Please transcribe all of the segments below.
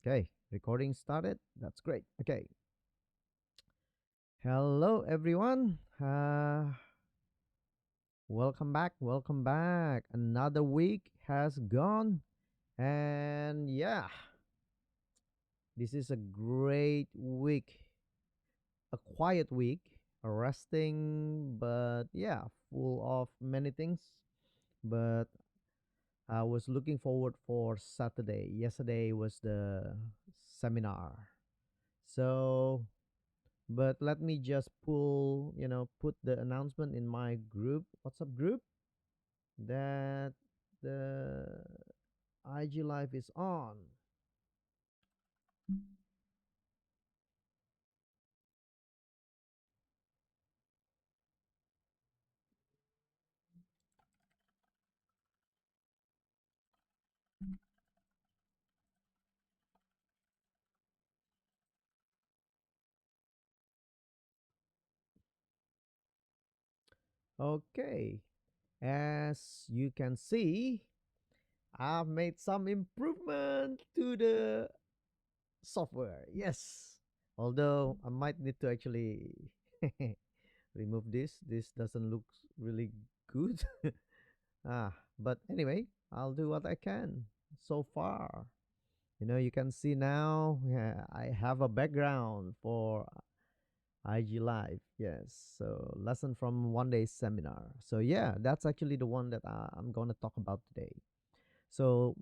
Okay, recording started. That's great. Okay. Hello, everyone. Welcome back. Welcome back. Another week has gone. And yeah, this is a great week. A quiet week, a resting, but yeah, full of many things. But I was looking forward for Saturday. Yesterday was the seminar. So but let me just put the announcement in my group, WhatsApp group, that the IG Live is on. Okay. As you can see, I've made some improvement to the software. Yes. Although I might need to actually remove this. This doesn't look really good. But anyway, I'll do what I can so far. You can see now, yeah, I have a background for IG Live. Yes. So, lesson from one day seminar. So, yeah, that's actually the one that I'm going to talk about today. So,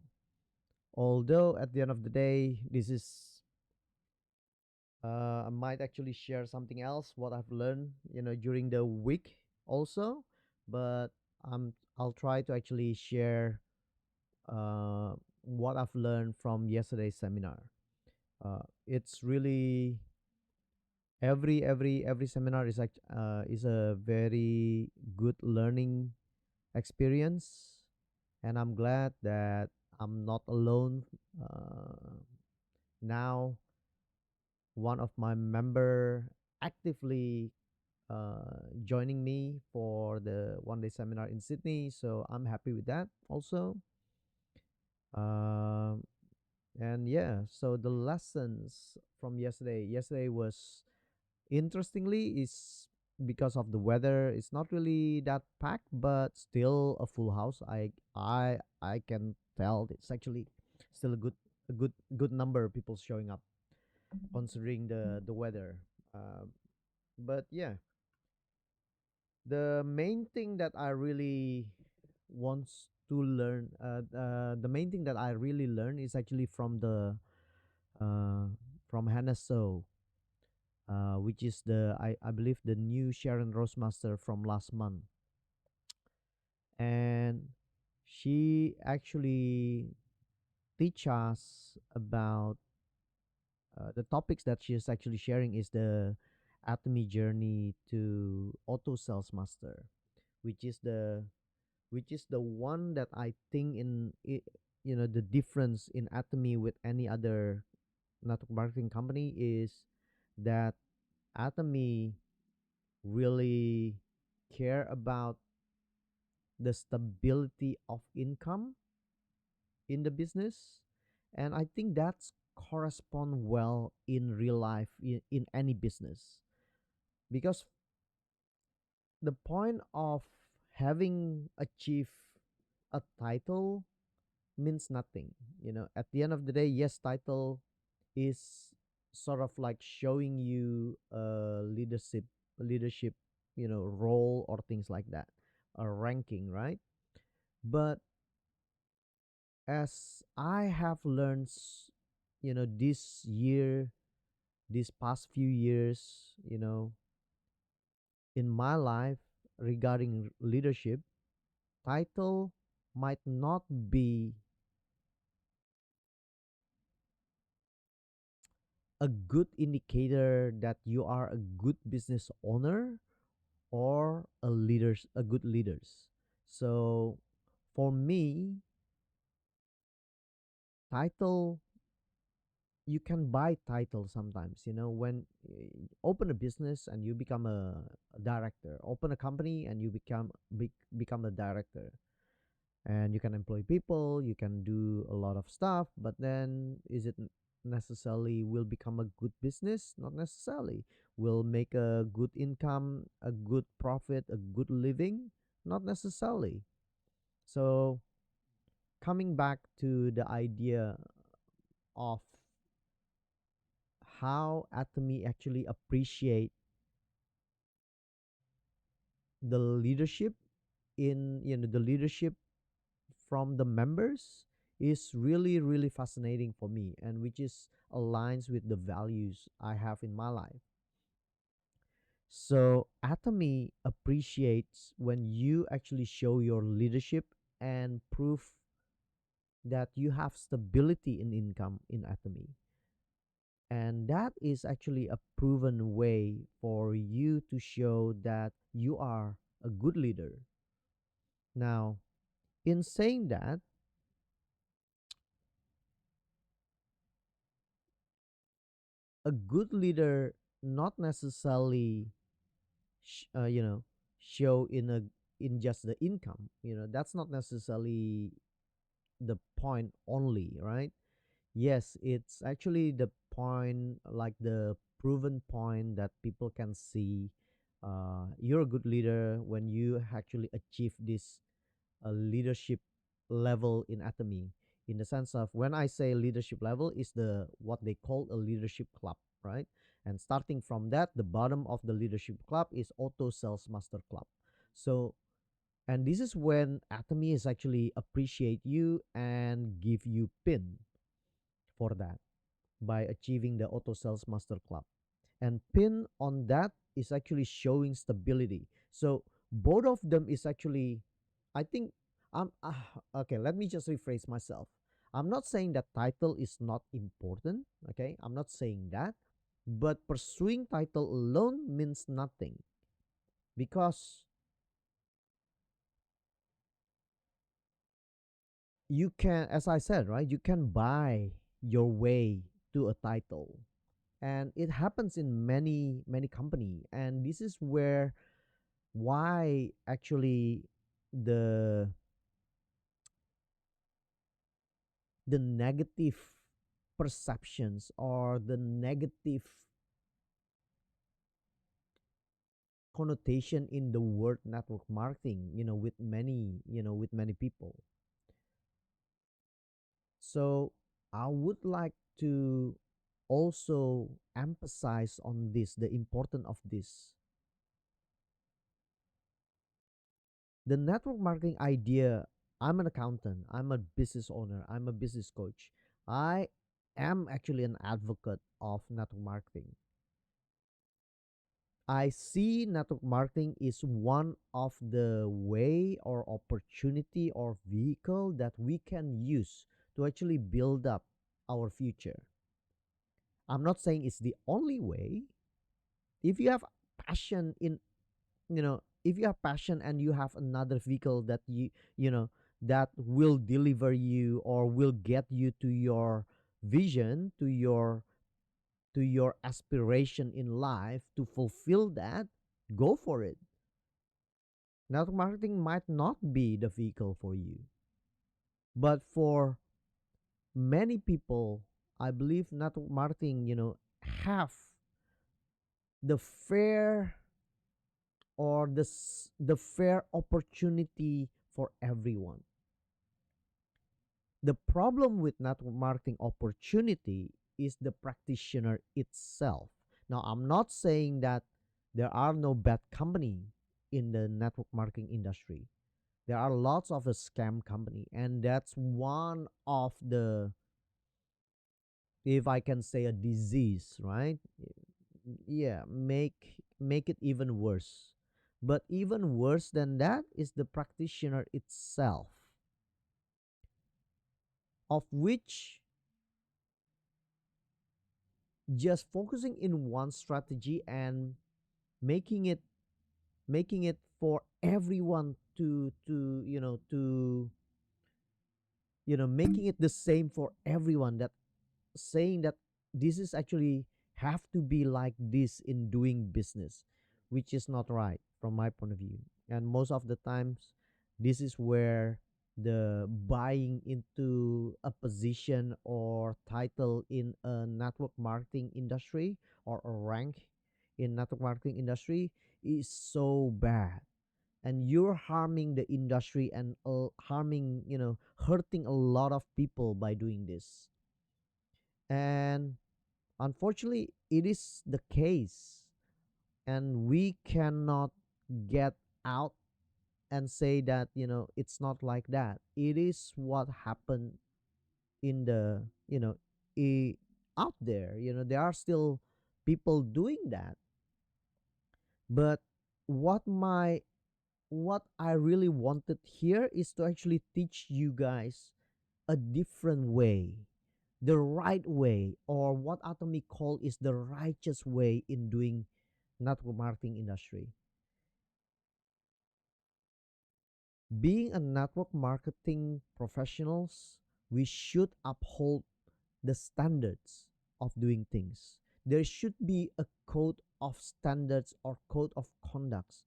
although at the end of the day, this is, I might actually share something else, what I've learned, during the week also, but I'll try to actually share what I've learned from yesterday's seminar. It's really every seminar is a very good learning experience, and I'm glad that I'm not alone. Now one of my member actively joining me for the one day seminar in Sydney, so I'm happy with that also. um and yeah, so the lessons from yesterday was, interestingly, is because of the weather. It's not really that packed, but still a full house. I can tell it's actually still a good number of people showing up, considering the weather. Uh, but yeah, the main thing that I really wants to learn, the main thing that I really learn is actually uh, from Hannah So, which is I believe the new Sharon Rosemaster from last month, and she actually teach us about the topics that she is actually sharing is the Atomy journey to auto sales master, which is the one that I think the difference in Atomy with any other network marketing company is that Atomy really care about the stability of income in the business, and I think that's correspond well in real life, in any business, because the point of having achieved a title means nothing. At the end of the day, yes, title is sort of like showing you a leadership role or things like that, a ranking, right? But as I have learned, this year, these past few years, in my life, regarding leadership, title might not be a good indicator that you are a good business owner or a good leaders. So for me, title, you can buy title sometimes, when open a business and you become a director, open a company and you become a director, and you can employ people, you can do a lot of stuff, but then necessarily will become a good business, not necessarily will make a good income, a good profit, a good living, not necessarily. So coming back to the idea of how Atomy actually appreciate the leadership in, the leadership from the members is really really fascinating for me, and which is aligns with the values I have in my life. So Atomy appreciates when you actually show your leadership and prove that you have stability in income in Atomy. And that is actually a proven way for you to show that you are a good leader. Now, in saying that, a good leader not necessarily sh- uh, you know show in just the income. That's not necessarily the point only, right? Yes, it's actually the point, like the proven point that people can see you're a good leader when you actually achieve this leadership level in Atomy. In the sense of, when I say leadership level, is the what they call a leadership club, right? And starting from that, the bottom of the leadership club is Auto Sales Master Club. So, and this is when Atomy is actually appreciate you and give you pin for that by achieving the Auto Sales Master Club. And pin on that is actually showing stability. So both of them is actually, I think, okay, let me just rephrase myself. I'm not saying that title is not important, okay? I'm not saying that. But pursuing title alone means nothing, because you can, as I said, right, you can buy your way to a title. And it happens in many many company, and this is where why actually the the negative perceptions or the negative connotation in the word network marketing, with many people. So I would like to also emphasize on this, the importance of this. The network marketing idea, I'm an accountant, I'm a business owner, I'm a business coach. I am actually an advocate of network marketing. I see network marketing is one of the way or opportunity or vehicle that we can use to actually build up our future. I'm not saying it's the only way. If you have passion in, if you have passion and you have another vehicle that you know that will deliver you or will get you to your vision, to your aspiration in life, to fulfill that, go for it. Network marketing might not be the vehicle for you, but for many people, I believe network marketing, have the fair or the fair opportunity for everyone. The problem with network marketing opportunity is the practitioner itself. Now, I'm not saying that there are no bad company in the network marketing industry. There are lots of a scam company, and that's one of the, if I can say, a disease, right? Yeah, make it even worse. But even worse than that is the practitioner itself, of which just focusing in one strategy and making it making it for everyone to making it the same for everyone, that saying that this is actually have to be like this in doing business, which is not right from my point of view. And most of the times, this is where the buying into a position or title in a network marketing industry, or a rank in network marketing industry, is so bad, and you're harming the industry and harming, hurting a lot of people by doing this. And unfortunately, it is the case, and we cannot get out and say that, it's not like that. It is what happened in the, I- out there. There are still people doing that. But what my what I really wanted here is to actually teach you guys a different way, the right way, or what Atomy call is the righteous way in doing network marketing industry. Being a network marketing professionals, we should uphold the standards of doing things. There should be a code of standards or code of conducts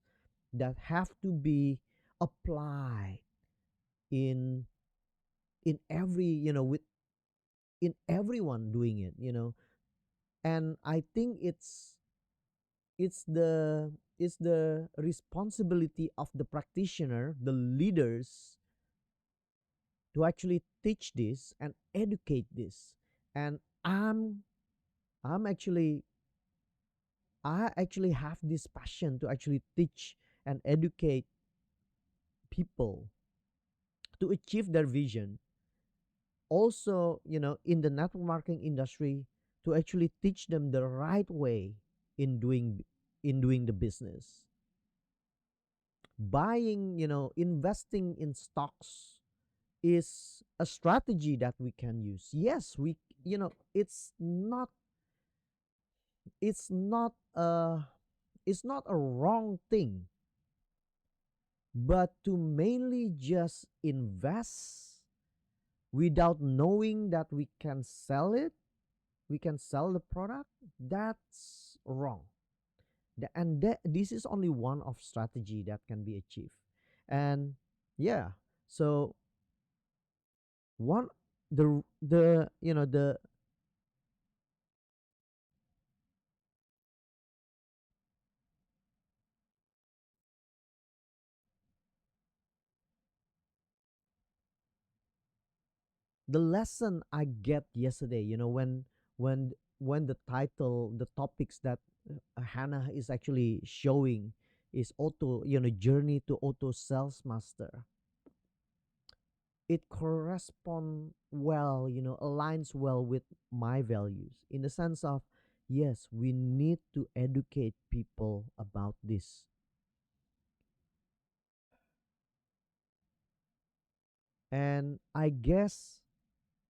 that have to be applied in every, with in everyone doing it, and I think it's the responsibility of the practitioner, the leaders, to actually teach this and educate this. And I'm actually I actually have this passion to actually teach and educate people to achieve their vision. Also, in the network marketing industry, to actually teach them the right way in doing the business. Buying, investing in stocks is a strategy that we can use. Yes, it's not a it's not a wrong thing, but to mainly just invest without knowing that we can sell the product, that's wrong. This is only one of strategy that can be achieved. And yeah, so one the you know the lesson I get yesterday, when the topics that Hannah is actually showing is auto, journey to auto sales master. It correspond well, aligns well with my values, in the sense of, yes, we need to educate people about this. And I guess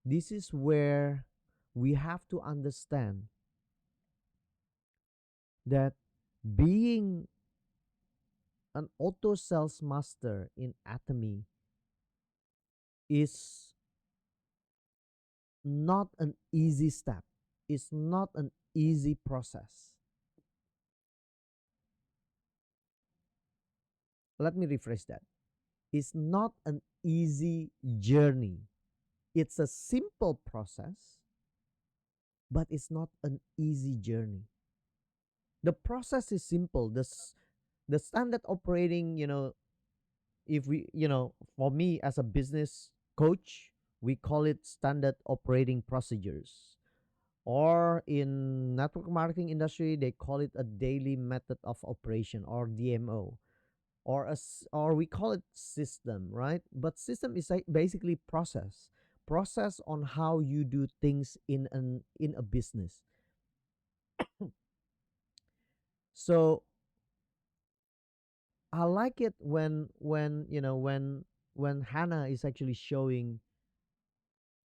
this is where we have to understand that being an auto sales master in Atomy is not an easy step. It's not an easy process. Let me rephrase that. It's not an easy journey. It's a simple process, but it's not an easy journey. The process is simple. The standard operating, if we, for me as a business coach, we call it standard operating procedures. Or in network marketing industry, they call it a daily method of operation, or DMO, or we call it system, right? But system is like basically process on how you do things in a business. So I like it when Hannah is actually showing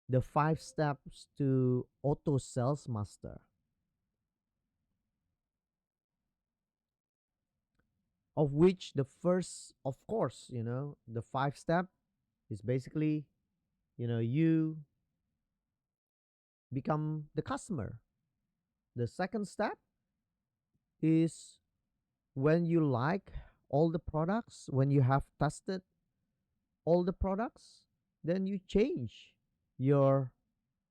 the 5 steps to auto sales master, of which the first, of course, the 5 step is basically, you become the customer. The second step is when you like all the products, when you have tested all the products, then you change your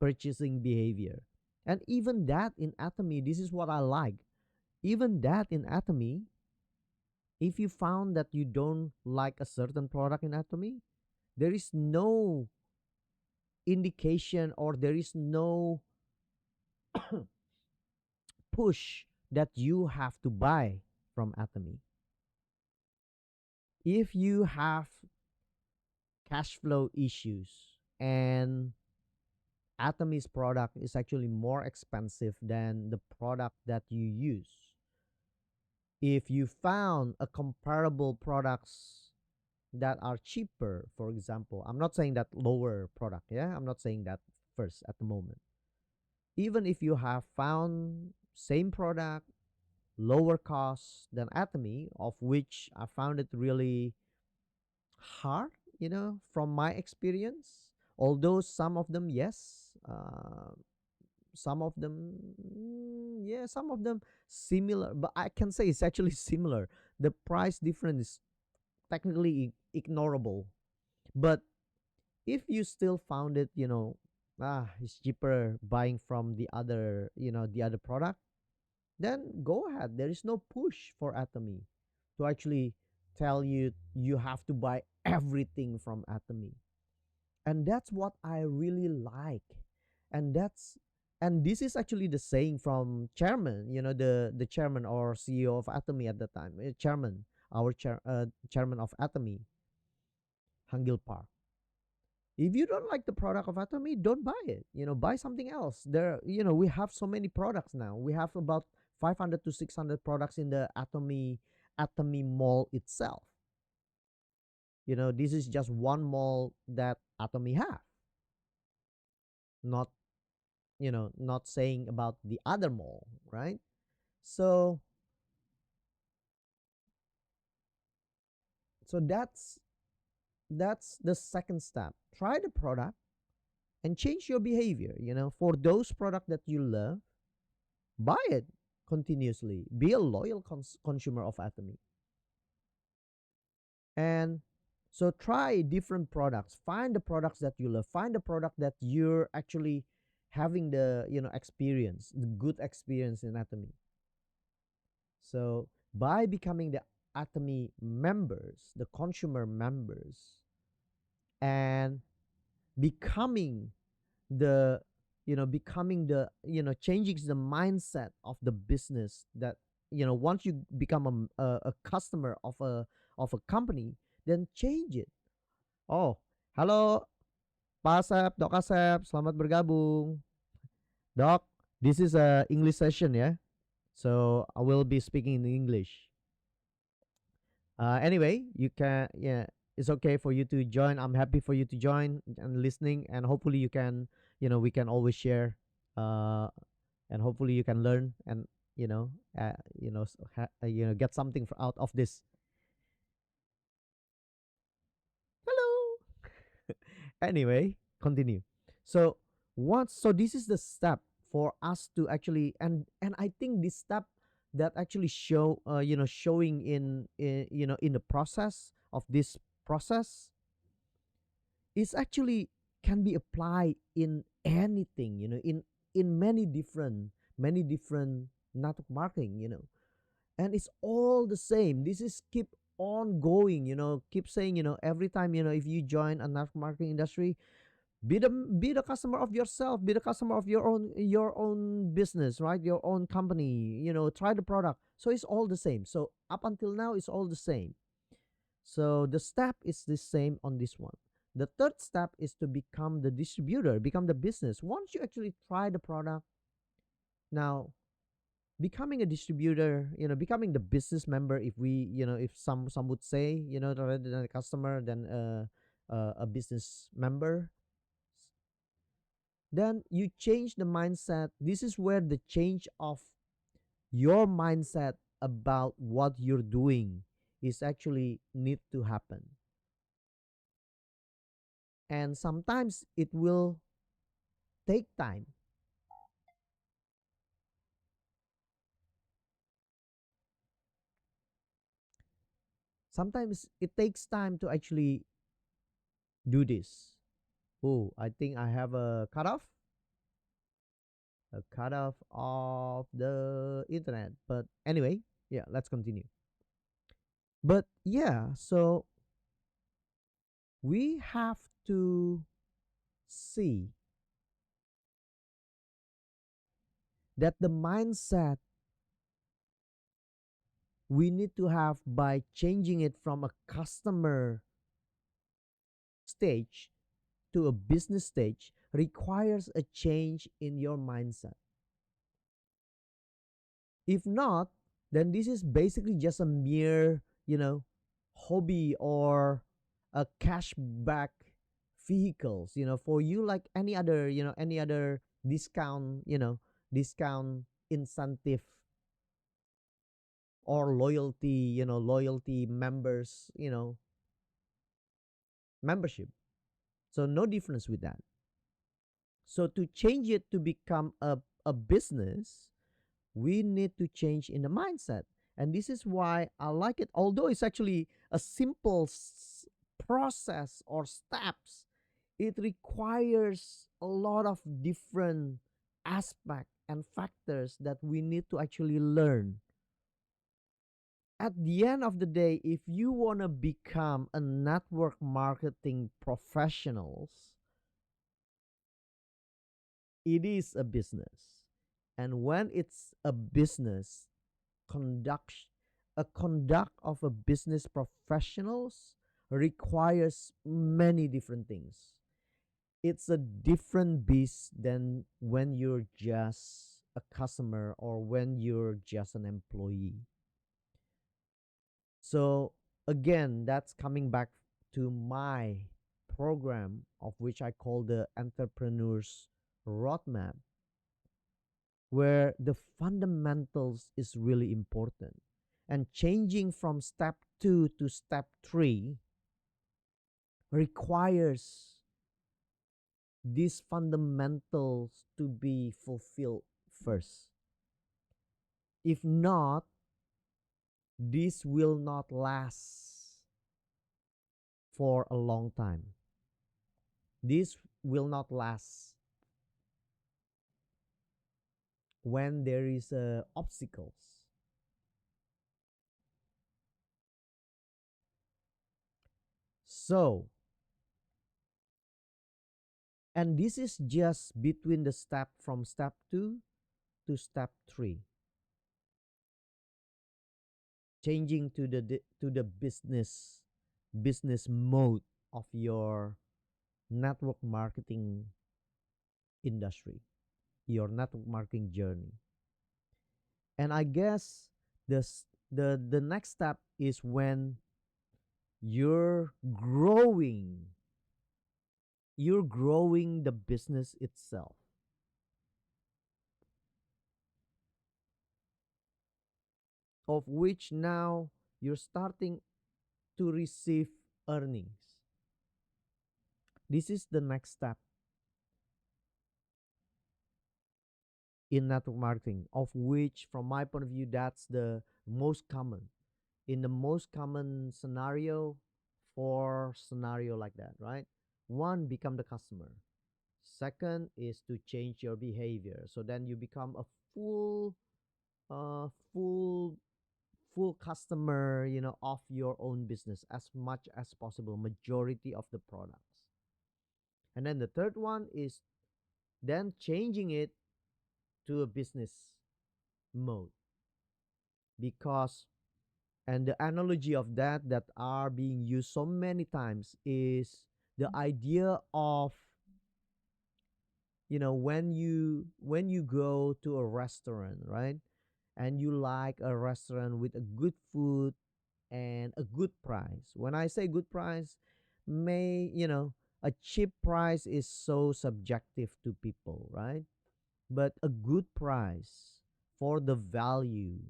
purchasing behavior. And even that in Atomy, this is what I like. Even that in Atomy, if you found that you don't like a certain product in Atomy, there is no indication or there is no push that you have to buy from Atomy. If you have cash flow issues and Atomy's product is actually more expensive than the product that you use, if you found a comparable products that are cheaper, for example, I'm not saying that lower product, yeah, I'm not saying that first at the moment. Even if you have found same product, lower cost than Atomy, of which I found it really hard, from my experience. Although some of them, yes, some of them, yeah, some of them similar, but I can say it's actually similar. The price difference is technically ignorable, but if you still found it, it's cheaper buying from the other product, then go ahead. There is no push for Atomy to actually tell you you have to buy everything from Atomy. And that's what I really like. And that's and this is actually the saying from chairman, the chairman or CEO of Atomy at the time, chairman, our chairman of Atomy, Hangil Park. If you don't like the product of Atomy, don't buy it. Buy something else. We have so many products now. We have about 500 to 600 products in the Atomy mall itself. This is just one mall that Atomy have. Not, not saying about the other mall, right? So, that's the second step. Try the product and change your behavior. For those products that you love, buy it continuously. Be a loyal consumer of Atomy. And so try different products. Find the products that you love. Find the product that you're actually having the experience, the good experience in Atomy. So by becoming the Atomy members, the consumer members, and becoming the changing the mindset of the business, that once you become a customer of a company, then change it. Oh, halo Pak Asep, Dok Asep, selamat bergabung. Doc, this is a English session, yeah, so I will be speaking in English. Anyway, you can, yeah, it's okay for you to join. I'm happy for you to join and listening, and hopefully you can, we can always share, uh, and hopefully you can learn and get something out of this. Hello. Anyway, continue. So this is the step for us to actually, and I think this step that actually showing in the process of this process is actually can be applied in anything, in many different network marketing, and it's all the same. This is keep on going, keep saying, every time, if you join a network marketing industry, be the customer of yourself, be the customer of your own business, right? Your own company, try the product. So it's all the same. So up until now it's all the same. So the step is the same on this one. The third step is to become the distributor, become the business. Once you actually try the product, now becoming a distributor, becoming the business member, if we, if some would say, rather than a customer, than a business member, then you change the mindset. This is where the change of your mindset about what you're doing is actually need to happen. And sometimes it will take time. Sometimes it takes time to actually do this. Oh, I think I have a cutoff of the internet. But anyway, yeah, let's continue. But yeah, so we have to see that the mindset we need to have by changing it from a customer stage to a business stage requires a change in your mindset. If not, then this is basically just a mere, hobby or a cashback vehicles, for you, like any other discount, discount incentive or loyalty, loyalty members, membership. So no difference with that. So to change it to become a business, we need to change in the mindset. And this is why I like it, although it's actually a simple process or steps. It requires a lot of different aspect and factors that we need to actually learn. At the end of the day, if you want to become a network marketing professionals, it is a business. And when it's a business, conduct a conduct of a business professionals requires many different things. It's a different beast than when you're just a customer or when you're just an employee. So again, that's coming back to my program, of which I call the entrepreneurs roadmap, where the fundamentals is really important. And changing from step 2 to step 3 requires these fundamentals to be fulfilled first. If not, this will not last for a long time. This will not last when there is obstacles. So, and this is just between the step from step 2 to step 3, changing to the business mode of your network marketing industry, your network marketing journey. And I guess the next step is when you're growing the business itself, of which now you're starting to receive earnings. This is the next step in network marketing, of which from my point of view that's the most common. In the most common scenario, for scenario like that, right? One, become the customer. Second is to change your behavior, so then you become a full uh full full customer, of your own business as much as possible, majority of the products. And then the third one is then changing it to a business mode, because, and the analogy of that are being used so many times is the idea of, when you go to a restaurant, right? And you like a restaurant with a good food and a good price. When I say good price, may a cheap price is so subjective to people, right? But a good price for the value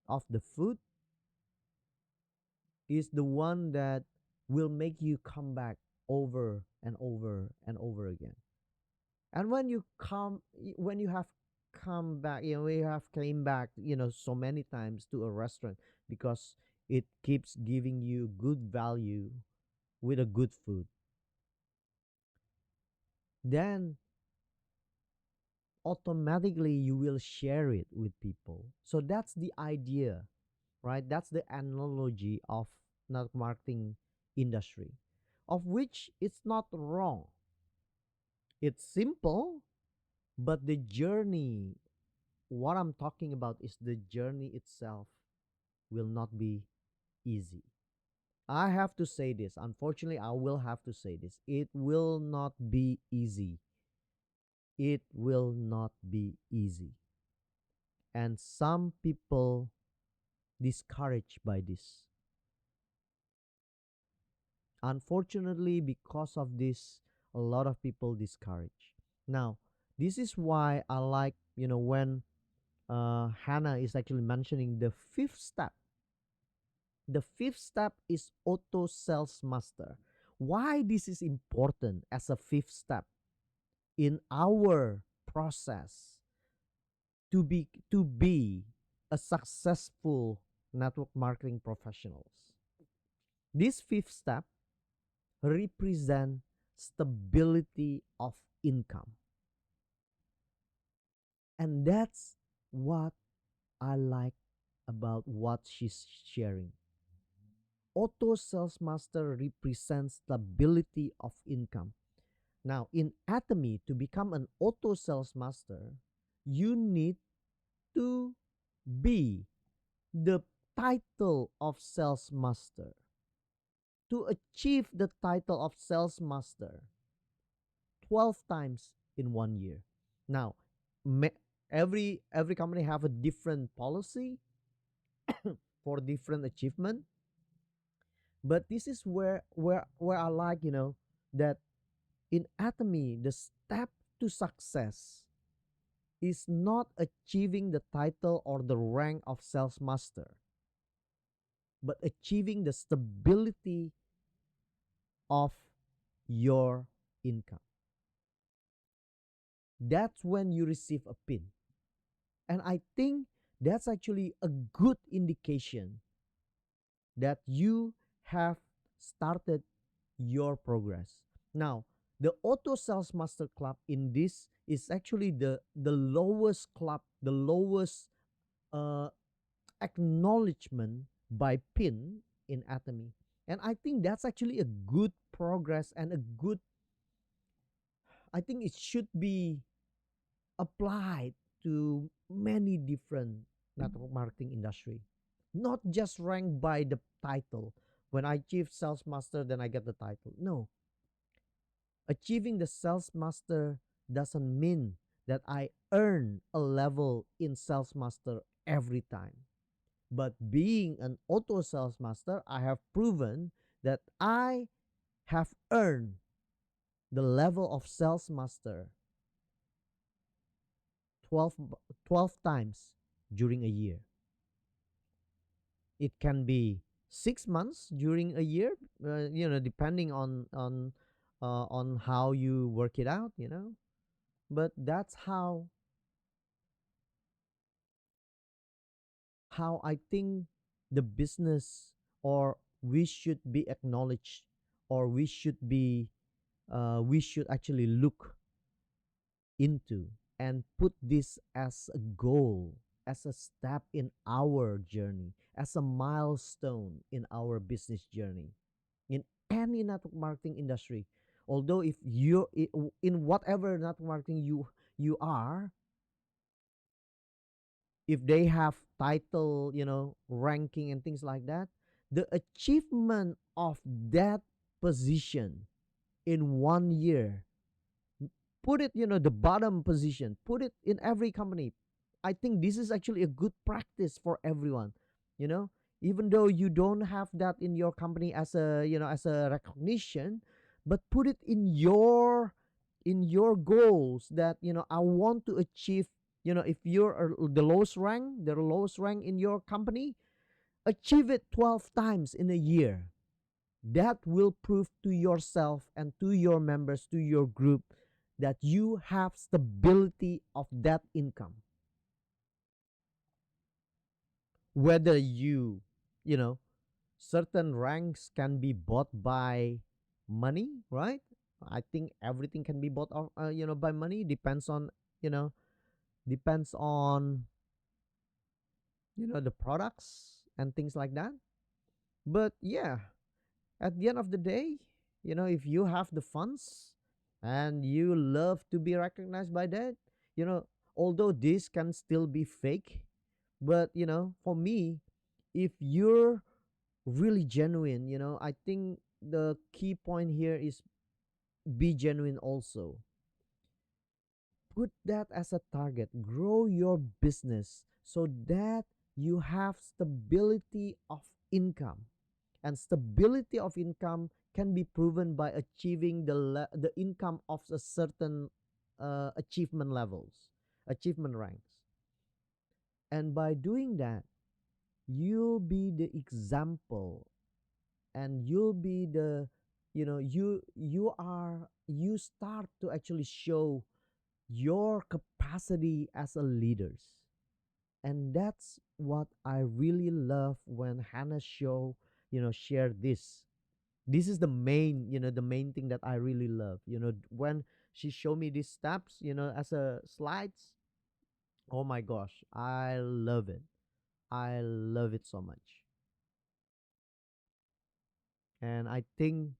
of the food is the one that will make you come back over and over and over again. And when you have come back, we have came back, so many times to a restaurant, because it keeps giving you good value with a good food. then automatically you will share it with people. So that's the idea, right? That's the analogy of network marketing industry, of which it's not wrong. It's simple, but the journey, what I'm talking about is the journey itself will not be easy. I have to say this. Unfortunately, I will have to say this. It will not be easy. It will not be easy. And some people discouraged by this. Unfortunately, because of this, a lot of people discourage. Now, this is why I like, when Hannah is actually mentioning the fifth step. The fifth step is auto sales master. Why this is important as a fifth step in our process to be a successful network marketing professionals. This fifth step represent stability of income. And that's what I like about what she's sharing. Auto sales master represents stability of income. Now, in Atomy, to become an auto sales master, you need to be the title of sales master. To achieve the title of sales master 12 times in 1 year. Now, every company have a different policy for different achievement, but this is where I like, that in Atomy, the step to success is not achieving the title or the rank of sales master, but achieving the stability of your income. That's when you receive a pin. And I think that's actually a good indication that you have started your progress. Now, the Auto Sales Master Club in this is actually the lowest club, the lowest uh, acknowledgement by pin in Atomy. And I think that's actually a good progress and a good, I think it should be applied to many different network marketing industry, not just ranked by the title. When I achieve sales master, then I get the title. No, achieving the sales master doesn't mean that I earn a level in sales master every time. But being an auto sales master, I have proven that I have earned the level of sales master 12, 12 times during a year. It can be 6 months during a year, depending on how you work it out, But that's how I think the business, or we should be acknowledged, or we should actually look into and put this as a goal, as a step in our journey, as a milestone in our business journey, in any network marketing industry. Although if you're in whatever network marketing you are, if they have title, ranking and things like that, the achievement of that position in 1 year, put it, the bottom position, put it in every company. I think this is actually a good practice for everyone, you know even though you don't have that in your company as a, as a recognition, but put it in your goals that, I want to achieve. If you're the lowest rank in your company, achieve it 12 times in a year. That will prove to yourself and to your members, to your group, that you have stability of that income. Whether you know certain ranks can be bought by money, right? I think everything can be bought off, by money. Depends on, you know, depends on, the products and things like that. But yeah, at the end of the day, if you have the funds and you love to be recognized by that, you know, although this can still be fake, but for me, if you're really genuine, I think the key point here is be genuine also. Put that as a target. Grow your business so that you have stability of income. And stability of income can be proven by achieving the income of a certain achievement levels, achievement ranks. And by doing that, you'll be the example, and you'll be the you start to actually show your capacity as a leaders. And that's what I really love when Hannah shared this. This is the main thing that I really love. When she showed me these steps, as a slides. Oh my gosh, I love it. I love it so much. And I think,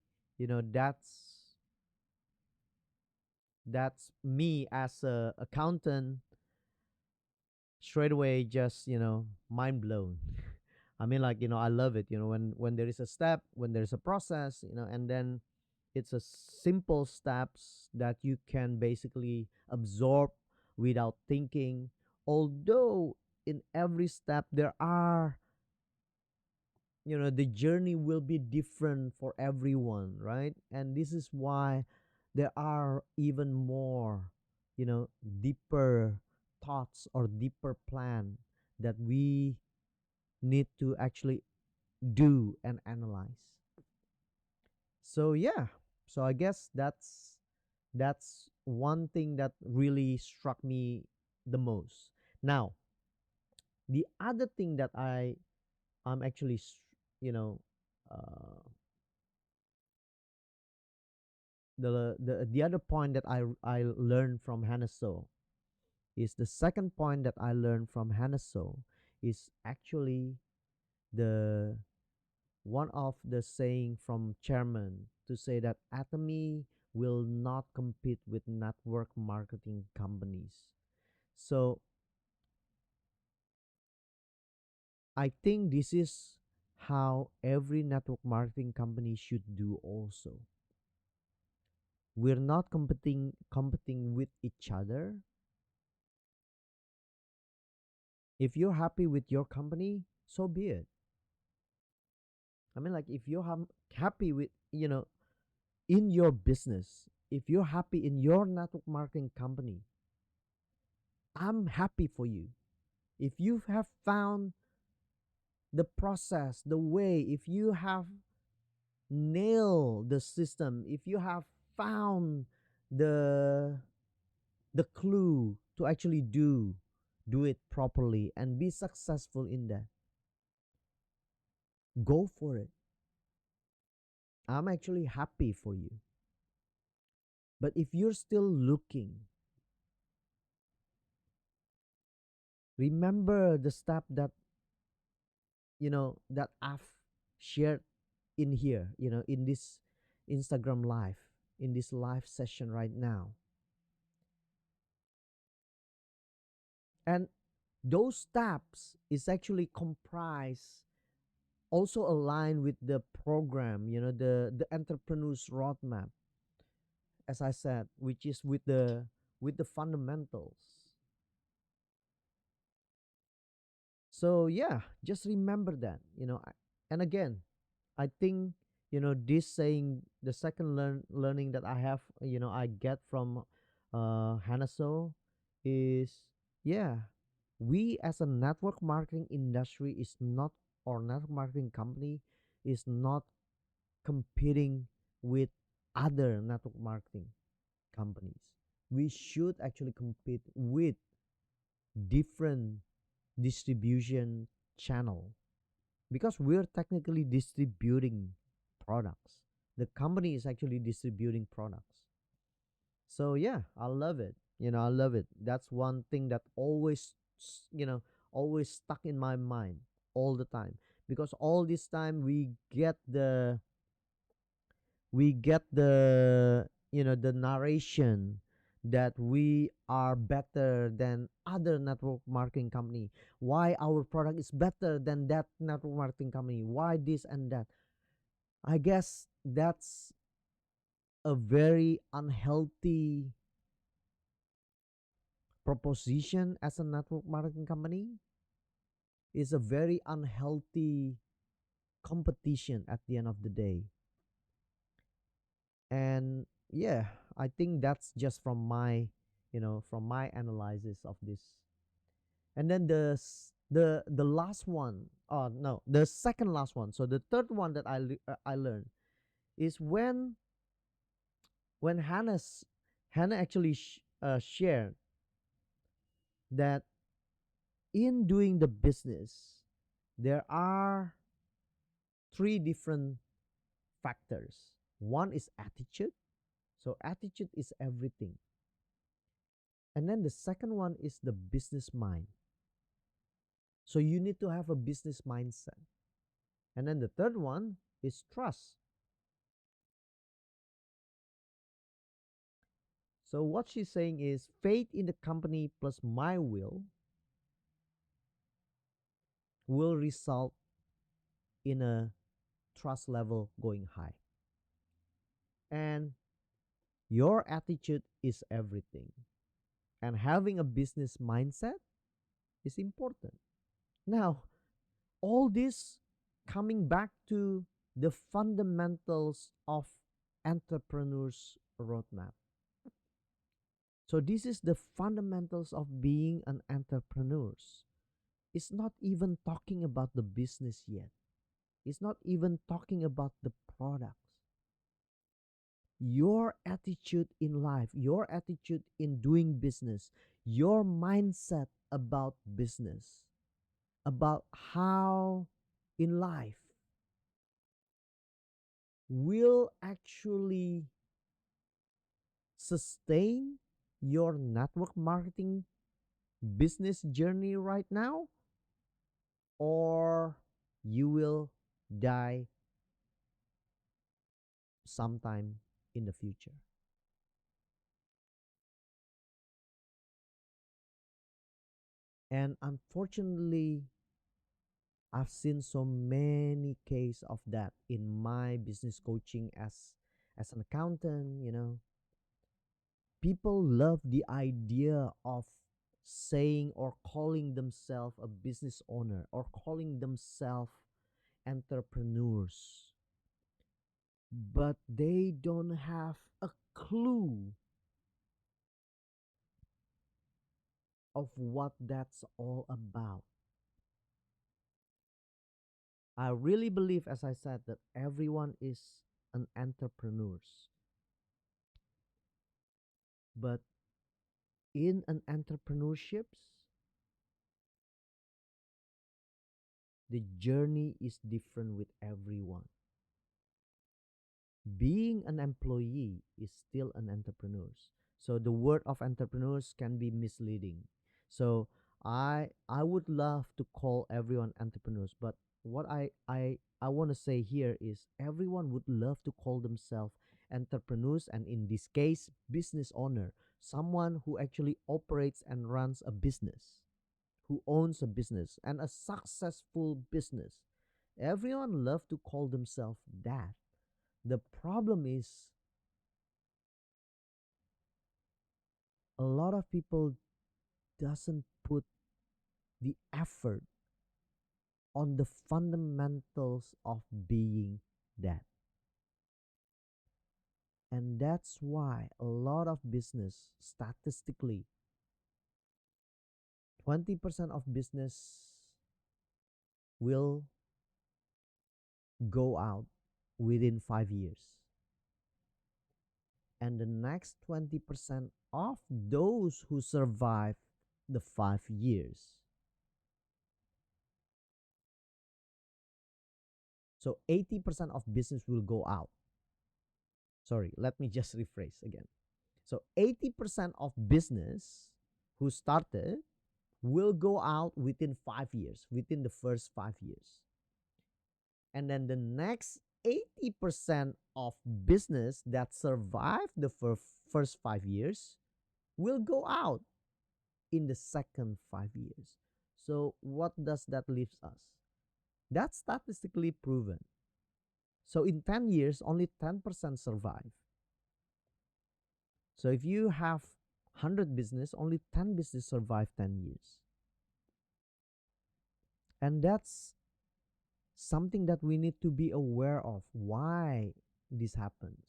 that's me as a accountant straight away, just mind blown. I mean, like, I love it, when there is a step, when there's a process, and then it's a simple steps that you can basically absorb without thinking. Although in every step there are, the journey will be different for everyone, right? And this is why there are even more, deeper thoughts or deeper plan that we need to actually do and analyze. So yeah, so I guess that's one thing that really struck me the most. Now, the other thing that I'm actually you know uh, the other point that I learned from Hanaso is the second point that I learned from Hanaso is actually the one of the saying from chairman to say that Atomy will not compete with network marketing companies. So I think this is how every network marketing company should do also. We're not competing with each other. If you're happy with your company, so be it. I mean, like, if you're happy with, in your business, if you're happy in your network marketing company, I'm happy for you. If you have found the process, the way, if you have nailed the system, if you have found the the clue to actually do it properly and be successful in that, go for it. I'm actually happy for you. But if you're still looking, remember the step that I've shared in here, in this Instagram live, in this live session right now. And those steps is actually comprised, also aligned with the program, the entrepreneur's roadmap, as I said, which is with the fundamentals. So yeah, just remember that, and again, I think, this saying, the second learning that I have, I get from Hanaso is, yeah, we as a network marketing industry is not, or network marketing company is not competing with other network marketing companies. We should actually compete with different distribution channel, because we're technically distributing products, The company is actually distributing products. So yeah, I love it. I love it. That's one thing that always stuck in my mind all the time, because all this time we get the narration that we are better than other network marketing company. Why our product is better than that network marketing company? Why this and that? I guess that's a very unhealthy proposition as a network marketing company. Is a very unhealthy competition at the end of the day. And yeah, I think that's just from my analysis of this. And then the last one, oh no, the second last one. So the third one that I learned is when Hannah actually shared that in doing the business there are three different factors. One is attitude. So attitude is everything. And then the second one is the business mind. So you need to have a business mindset. And then the third one is trust. So what she's saying is faith in the company plus my will result in a trust level going high. And your attitude is everything. And having a business mindset is important. Now, all this coming back to the fundamentals of entrepreneurs roadmap. So this is the fundamentals of being an entrepreneur. It's not even talking about the business yet. It's not even talking about the products. Your attitude in life, your attitude in doing business, your mindset about business, about how in life will actually sustain your network marketing business journey right now, or you will die sometime in the future. And unfortunately, I've seen so many cases of that in my business coaching as an accountant. People love the idea of saying or calling themselves a business owner or calling themselves entrepreneurs, but they don't have a clue of what that's all about. I really believe, as I said, that everyone is an entrepreneur, but in an entrepreneurships, the journey is different with everyone. Being an employee is still an entrepreneur. So the word of entrepreneurs can be misleading. So I would love to call everyone entrepreneurs, but what I want to say here is everyone would love to call themselves entrepreneurs, and in this case business owner, someone who actually operates and runs a business, who owns a business and a successful business. Everyone love to call themselves that. The problem is a lot of people doesn't put the effort on the fundamentals of being that. And that's why a lot of business, statistically, 20% of business will go out within 5 years. And the next 20% of those who survive the 5 years. So 80% of business will go out. Sorry, let me just rephrase again. So 80% of business who started will go out within 5 years, within the first 5 years. And then the next 80% of business that survive the first 5 years will go out in the second 5 years. So what does that leaves us? That's statistically proven. So in 10 years, only 10% survive. So if you have 100 business, only 10 business survive 10 years. And that's something that we need to be aware of why this happens.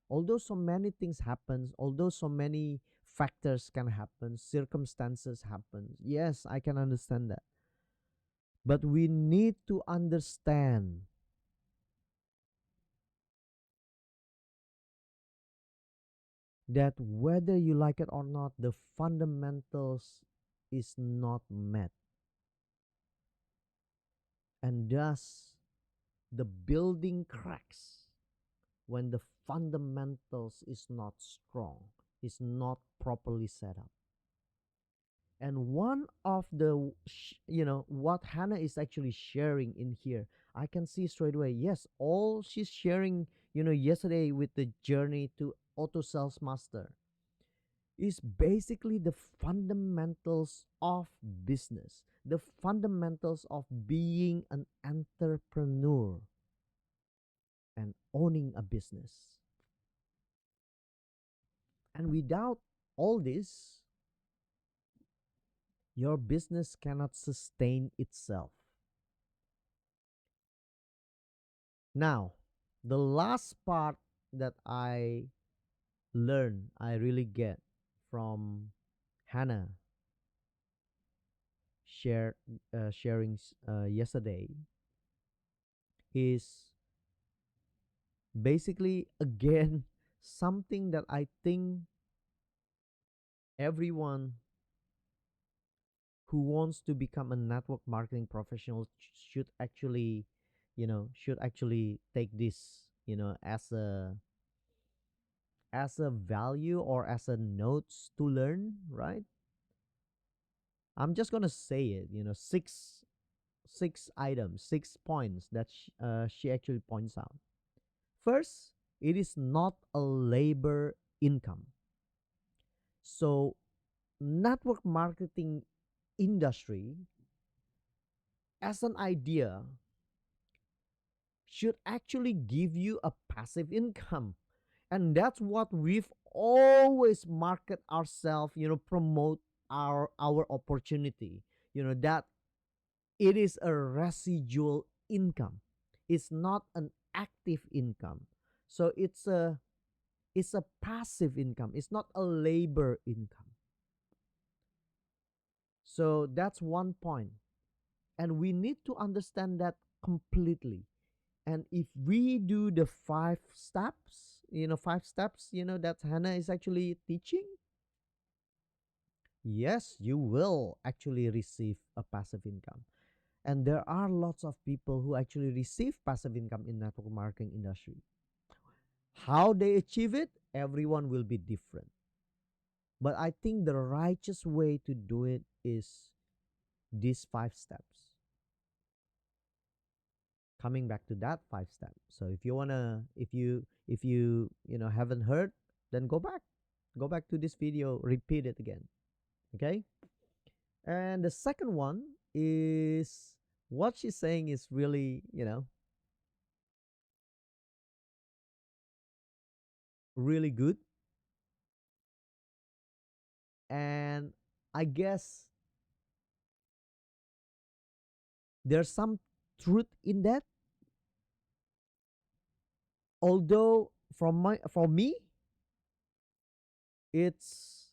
Although so many things happen, although so many factors can happen, circumstances happen, yes, I can understand that. But we need to understand that whether you like it or not, the fundamentals is not met. And thus, the building cracks when the fundamentals is not strong, is not properly set up. And one of the what Hannah is actually sharing in here, I can see straight away, yes, all she's sharing, yesterday with the journey to auto sales master is basically the fundamentals of business, the fundamentals of being an entrepreneur and owning a business. And without all this, your business cannot sustain itself. Now, the last part that I learn, I really get from Hannah sharing yesterday is basically again something that I think everyone who wants to become a network marketing professional should actually take this as a value or as a notes to learn, right? I'm just gonna say it, six items, 6 points that she actually points out. First, it is not a labor income. So network marketing industry as an idea should actually give you a passive income. And that's what we've always market ourselves, promote our opportunity, that it is a residual income. It's not an active income. So it's a passive income. It's not a labor income. So that's one point. And we need to understand that completely. And if we do the five steps, that Hannah is actually teaching, yes, you will actually receive a passive income. And there are lots of people who actually receive passive income in network marketing industry. How they achieve it, everyone will be different. But I think the righteous way to do it is these 5 steps. Coming back to that 5 step. So if you haven't heard, then go back to this video, repeat it again. Okay. And the second one is what she's saying is really really good. And I guess there's some truth in that, although for me it's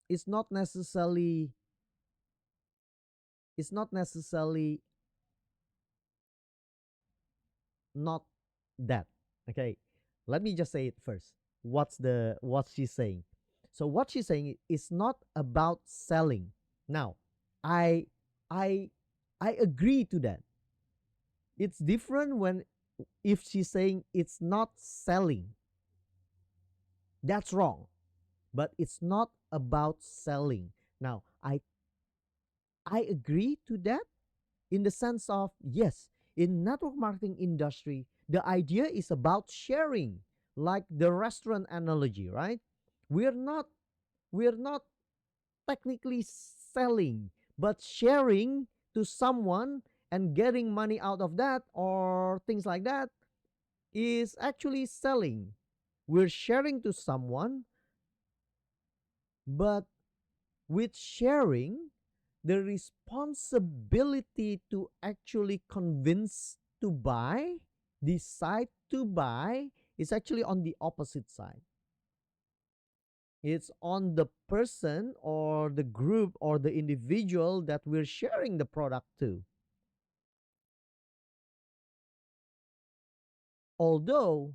it's not necessarily it's not necessarily not that. Okay, let me just say it first. What she's saying. So what she's saying is not about selling. Now, I I I agree to that. It's different if she's saying it's not selling, that's wrong. But it's not about selling. Now, I agree to that, in the sense of, yes, in network marketing industry, the idea is about sharing, like the restaurant analogy, right? We're not we're not technically selling, but sharing to someone and getting money out of that or things like that is actually selling. We're sharing to someone, but with sharing, the responsibility to actually convince to buy, decide to buy, is actually on the opposite side. It's on the person or the group or the individual that we're sharing the product to. Although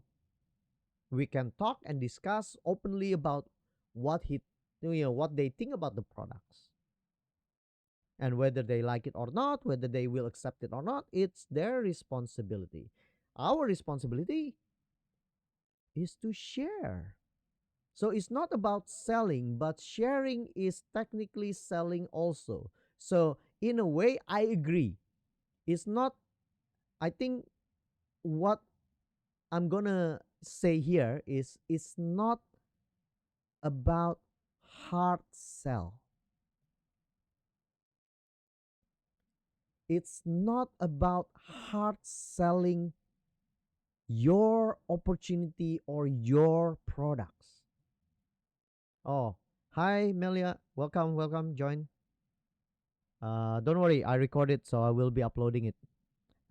we can talk and discuss openly about what he what they think about the products, and whether they like it or not, whether they will accept it or not, it's their responsibility. Our responsibility is to share. So it's not about selling, but sharing is technically selling also. So in a way, I agree. It's not, I think what I'm gonna say here is, it's not about hard sell. It's not about hard selling your opportunity or your products. Oh, hi Melia, welcome, welcome, join. Don't worry, I recorded, so I will be uploading it,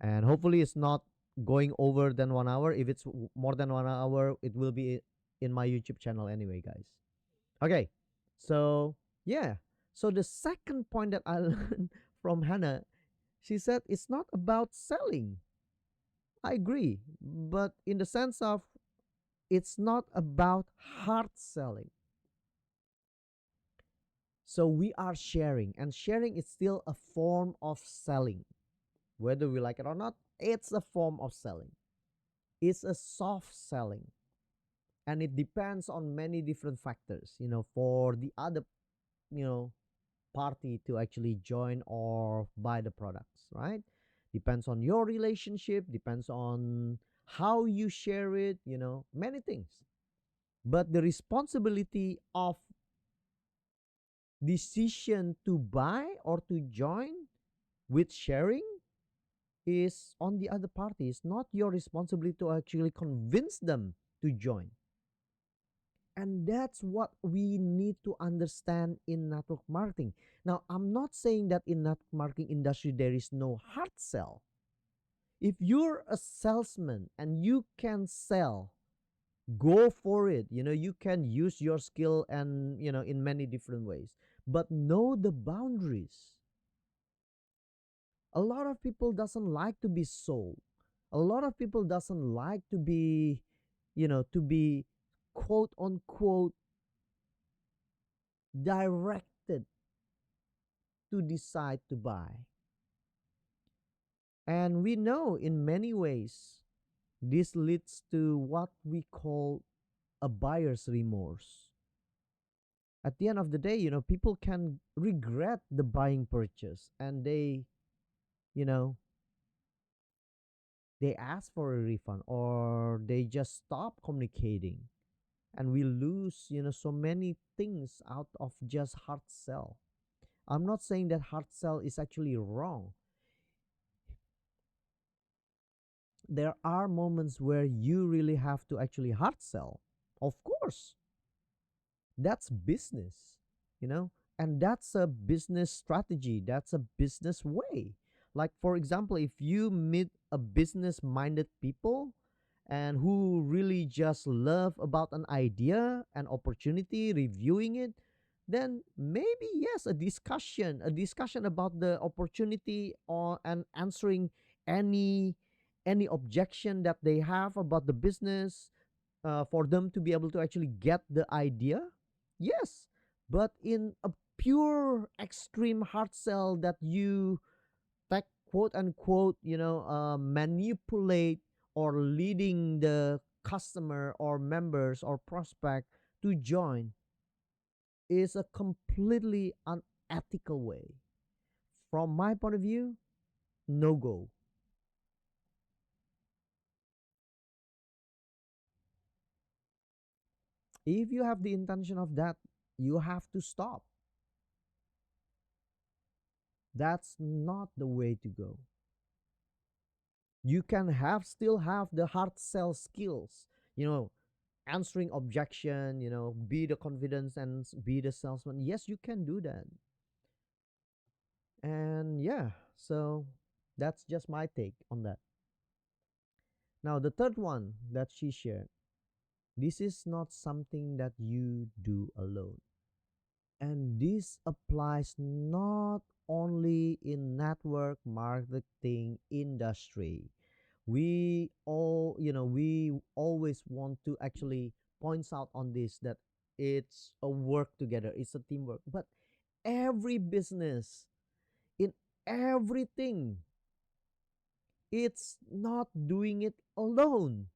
and hopefully it's not going over than 1 hour. If it's more than 1 hour, it will be in my YouTube channel anyway, guys. Okay, so yeah, so the second point that I learned from Hannah, she said it's not about selling. I agree, but in the sense of, it's not about hard selling. So we are sharing, and sharing is still a form of selling. Whether we like it or not, it's a form of selling. It's a soft selling. And it depends on many different factors, for the other, you know, party to actually join or buy the products, right? Depends on your relationship, depends on how you share it, many things. But the responsibility of decision to buy or to join with sharing is on the other party. It's not your responsibility to actually convince them to join. And that's what we need to understand in network marketing. Now, I'm not saying that in network marketing industry there is no hard sell. If you're a salesman and you can sell, go for it. You can use your skill and, in many different ways. But know the boundaries. A lot of people doesn't like to be sold. A lot of people doesn't like to be, to be quote unquote directed to decide to buy. And we know in many ways this leads to what we call a buyer's remorse. At the end of the day, people can regret the buying purchase, and you know, they ask for a refund, or they just stop communicating, and we lose, so many things out of just hard sell. I'm not saying that hard sell is actually wrong. There are moments where you really have to actually hard sell. Of course, that's business, you know, and that's a business strategy. That's a business way. Like, for example, if you meet a business minded people and who really just love about an idea, an opportunity, reviewing it, then maybe yes, a discussion about the opportunity, or and answering any objection that they have about the business, for them to be able to actually get the idea. Yes, but in a pure extreme hard sell that you, tech quote unquote, manipulate or leading the customer or members or prospect to join is a completely unethical way. From my point of view, no go. If you have the intention of that, you have to stop. That's not the way to go. You can have still have the hard sell skills, you know, answering objection, be the confidence and be the salesman. Yes, you can do that. And yeah, so that's just my take on that. Now, the third one that she shared, this is not something that you do alone. And this applies not only in network marketing industry. We always want to actually points out on this that it's a work together, it's a teamwork. But every business, in everything, it's not doing it alone.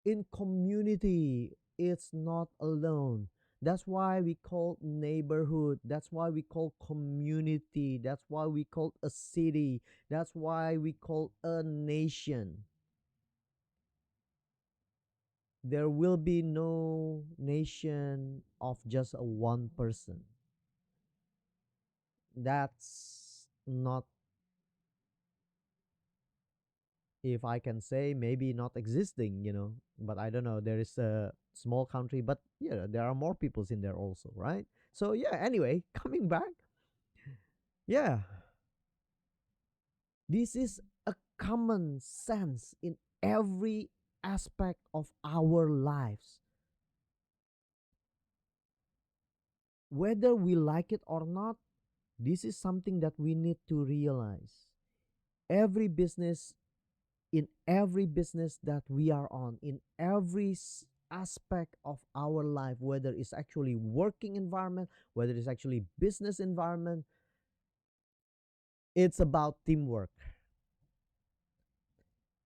In community, it's not alone. That's why we call neighborhood, that's why we call community, that's why we call a city, that's why we call a nation. There will be no nation of just a one person. That's not, if I can say, maybe not existing, but I don't know. There is a small country, but yeah, there are more peoples in there also, right? So yeah, anyway, coming back, yeah, this is a common sense in every aspect of our lives. Whether we like it or not, this is something that we need to realize. Every business, in every business that we are on, in every aspect of our life, whether it's actually working environment, whether it's actually business environment, it's about teamwork.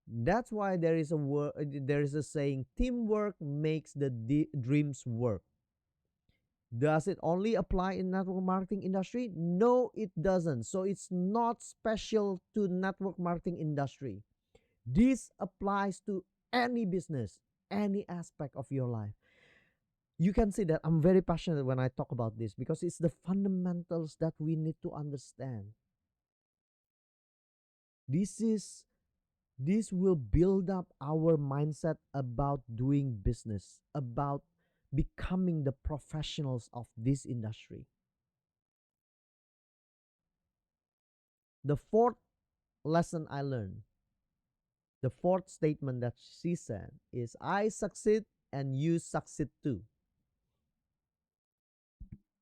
That's why there is a saying, teamwork makes the dreams work. Does it only apply in network marketing industry? No, it doesn't. So it's not special to network marketing industry. This applies to any business, any aspect of your life. You can see that I'm very passionate when I talk about this because it's the fundamentals that we need to understand. This is this will build up our mindset about doing business, about becoming the professionals of this industry. The fourth lesson I learned, the fourth statement that she said is, I succeed and you succeed too.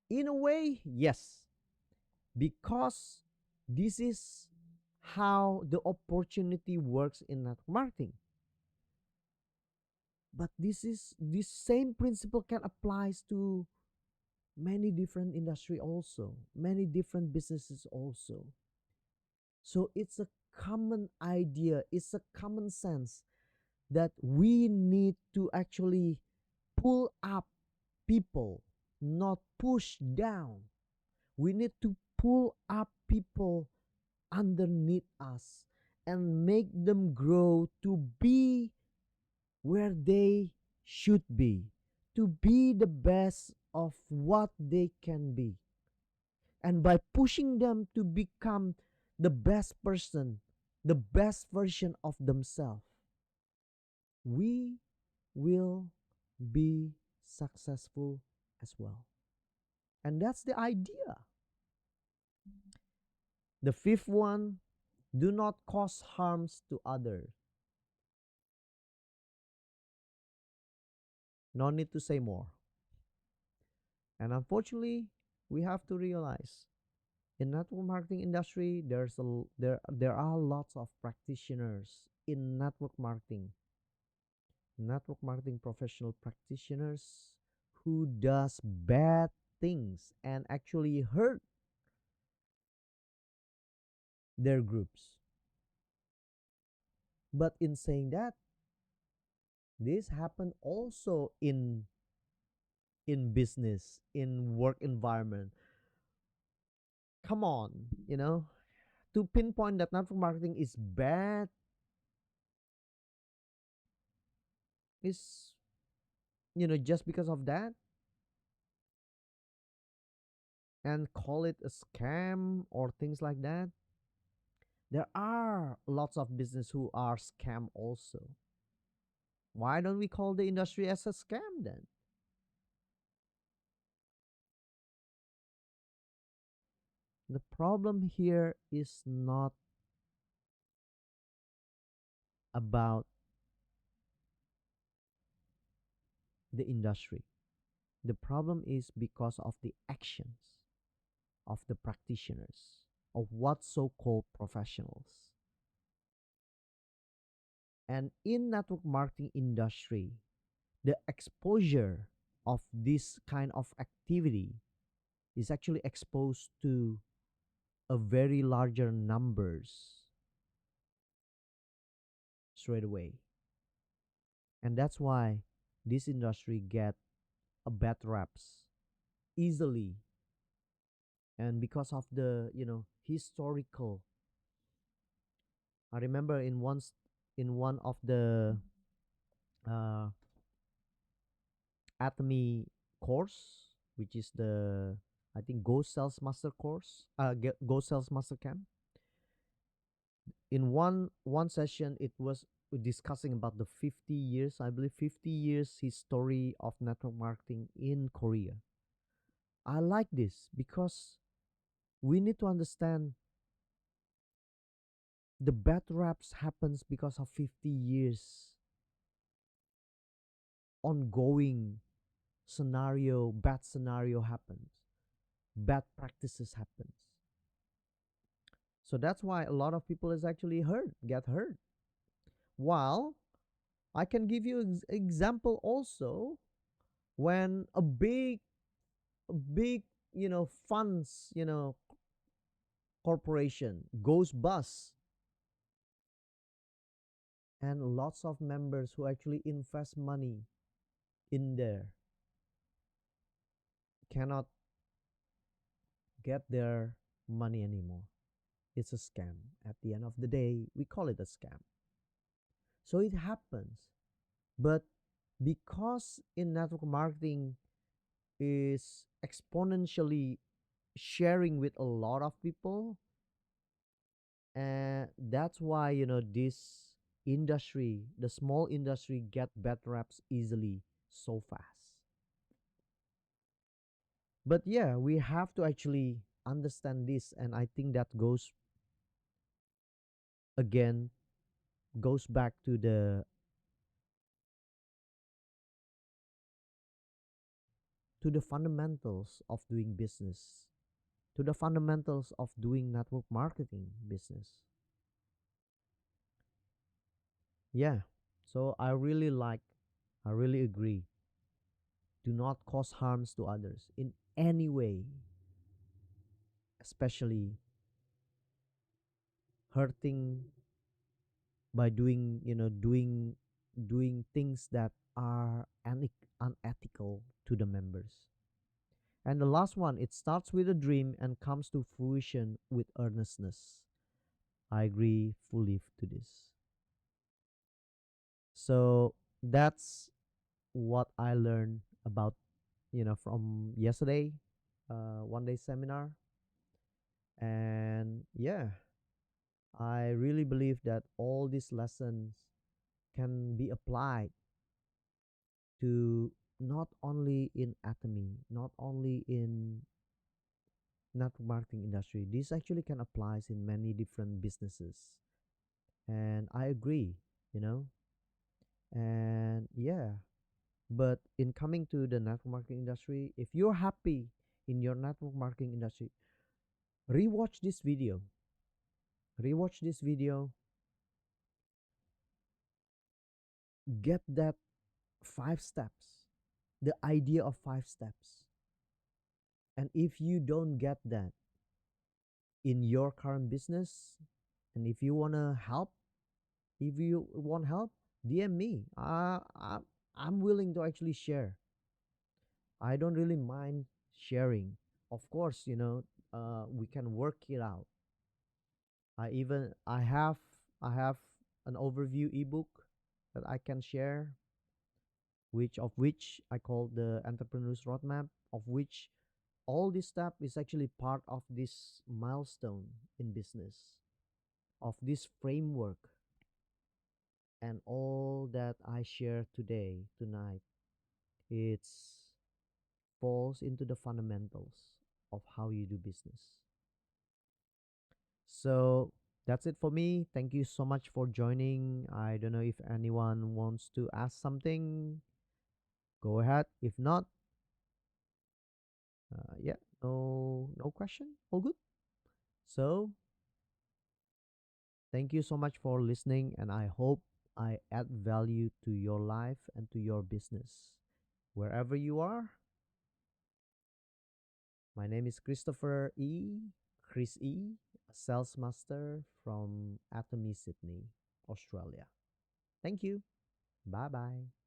In a way, yes, because this is how the opportunity works in network marketing. But this same principle can apply to many different industry also, many different businesses also. So it's a common idea, it's a common sense that we need to actually pull up people, not push down. We need to pull up people underneath us and make them grow to be where they should be, to be the best of what they can be. And by pushing them to become the best person, the best version of themselves, we will be successful as well. And that's the idea. The fifth one, do not cause harms to others. No need to say more. And unfortunately, we have to realize in network marketing industry, there are lots of practitioners in network marketing professional practitioners who does bad things and actually hurt their groups. But in saying that, this happened also in business, in work environment. Come on, to pinpoint that network marketing is bad is, just because of that, and call it a scam or things like that. There are lots of business who are scam also. Why don't we call the industry as a scam then? The problem here is not about the industry. The problem is because of the actions of the practitioners, of what so-called professionals. And in network marketing industry, the exposure of this kind of activity is actually exposed to a very larger numbers straight away. And that's why this industry get a bad raps easily, and because of the historical. I remember in one of the uh, Atomy course, which is the, I think, Go Sales Master course, Go Sales Master Camp. In one session, it was discussing about the 50 years, I believe, 50 years history of network marketing in Korea. I like this because we need to understand the bad raps happens because of 50 years ongoing bad scenario happens, bad practices happens. So that's why a lot of people is actually get hurt. While I can give you example also, when a big funds corporation goes bust, and lots of members who actually invest money in there cannot get their money anymore. It's a scam. At the end of the day, we call it a scam. So it happens. But because in network marketing is exponentially sharing with a lot of people, and that's why this industry, the small industry, get bad raps easily, so fast. But yeah, we have to actually understand this, and I think that again goes back to the fundamentals of doing business, to the fundamentals of doing network marketing business. Yeah. So I really agree. Do not cause harms to others in any way, especially hurting by doing things that are unethical to the members. And the last one, it starts with a dream and comes to fruition with earnestness. I agree fully to this. So that's what I learned about, from yesterday, one day seminar. And yeah, I really believe that all these lessons can be applied to not only in Atomy, not only in network marketing industry. This actually can apply in many different businesses. And I agree, you know. And yeah, but in coming to the network marketing industry, if you're happy in your network marketing industry, rewatch this video. Rewatch this video, get that 5 steps, the idea of 5 steps. And if you don't get that in your current business, and if you want to help If you want help, DM me. I'm willing to actually share. I don't really mind sharing. Of course, we can work it out. I have an overview ebook that I can share, which I call the entrepreneur's roadmap, of which all this stuff is actually part of this milestone in business, of this framework, and all that I share today, tonight, it's falls into the fundamentals of how you do business. So that's it for me. Thank you so much for joining. I don't know if anyone wants to ask something. Go ahead. If not, yeah, no question. All good. So thank you so much for listening, and I hope I add value to your life and to your business. Wherever you are, my name is Christopher E. Chris E., a sales master from Atomy, Sydney, Australia. Thank you. Bye bye.